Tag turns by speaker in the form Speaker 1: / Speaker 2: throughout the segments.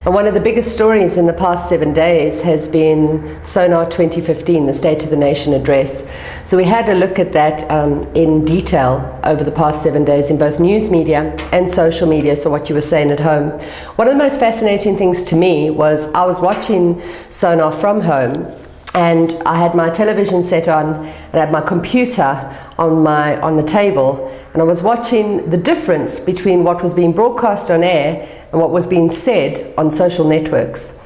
Speaker 1: And one of the biggest stories in the past 7 days has been Sonar 2015, the State of the Nation address. So we had a look at that in detail over the past 7 days in both news media and social media, so what you were saying at home. One of the most fascinating things to me was I was watching Sonar from home, and I had my television set on and I had my computer on the table, and I was watching the difference between what was being broadcast on air and what was being said on social networks.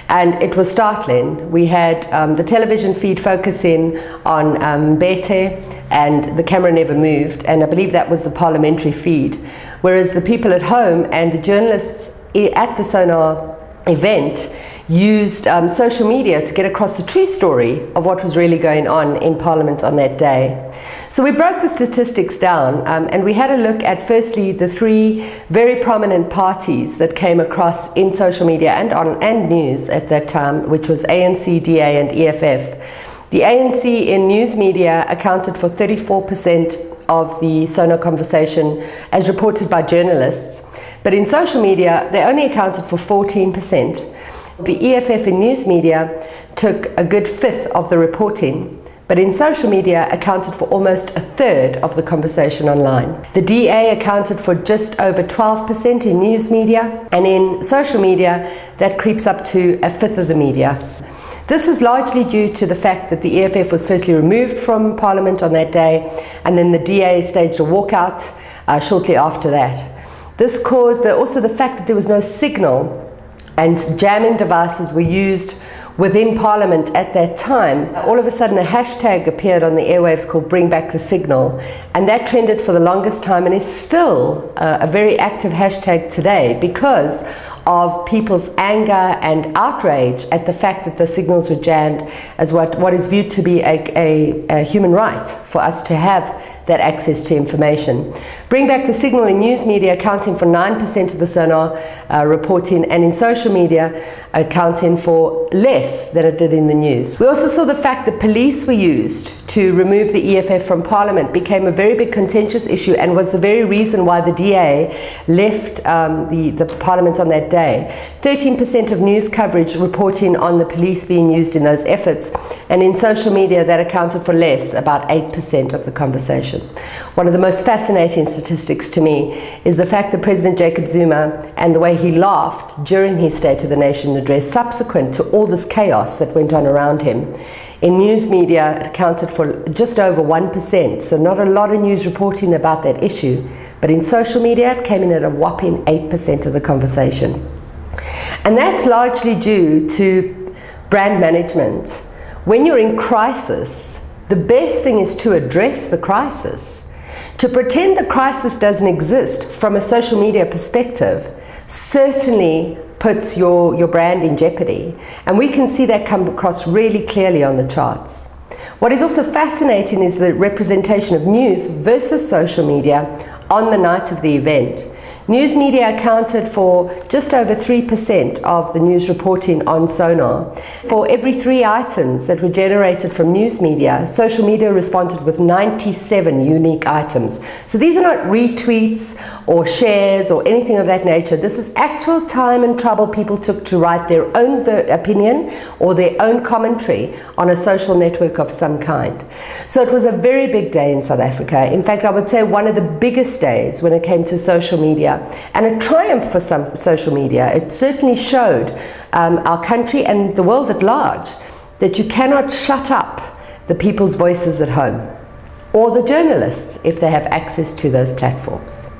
Speaker 1: And it was startling. We had the television feed focusing on Mbete, and the camera never moved, and I believe that was the parliamentary feed. Whereas the people at home and the journalists at the Sonar event used social media to get across the true story of what was really going on in Parliament on that day. So we broke the statistics down, and we had a look at firstly the three very prominent parties that came across in social media and news at that time, which was ANC, DA and EFF. The ANC in news media accounted for 34% of the Sonar conversation as reported by journalists, but in social media they only accounted for 14%. The EFF in news media took a good fifth of the reporting, but in social media accounted for almost a third of the conversation online. The DA accounted for just over 12% in news media, and in social media that creeps up to a fifth of the media. This was largely due to the fact that the EFF was firstly removed from Parliament on that day, and then the DA staged a walkout shortly after that. This caused also the fact that there was no signal, and jamming devices were used within Parliament at that time. All of a sudden a hashtag appeared on the airwaves called Bring Back the Signal, and that trended for the longest time and is still a very active hashtag today because of people's anger and outrage at the fact that the signals were jammed as what is viewed to be a human right for us to have that access to information. Bring Back the Signal in news media accounting for 9% of the Sonar reporting, and in social media accounting for less than it did in the news. We also saw the fact that police were used to remove the EFF from Parliament became a very big contentious issue and was the very reason why the DA left the Parliament on that day. 13% of news coverage reporting on the police being used in those efforts, and in social media that accounted for less, about 8% of the conversation. One of the most fascinating statistics to me is the fact that President Jacob Zuma and the way he laughed during his State of the Nation address subsequent to all this chaos that went on around him. In news media it accounted for just over 1%, so not a lot of news reporting about that issue, but in social media it came in at a whopping 8% of the conversation. And that's largely due to brand management. When you're in crisis, the best thing is to address the crisis. To pretend the crisis doesn't exist from a social media perspective certainly puts your brand in jeopardy. And we can see that come across really clearly on the charts. What is also fascinating is the representation of news versus social media on the night of the event. News media accounted for just over 3% of the news reporting on Sonar. For every 3 items that were generated from news media, social media responded with 97 unique items. So these are not retweets or shares or anything of that nature. This is actual time and trouble people took to write their own opinion or their own commentary on a social network of some kind. So it was a very big day in South Africa. In fact, I would say one of the biggest days when it came to social media, and a triumph for some social media. It certainly showed our country and the world at large that you cannot shut up the people's voices at home, or the journalists if they have access to those platforms.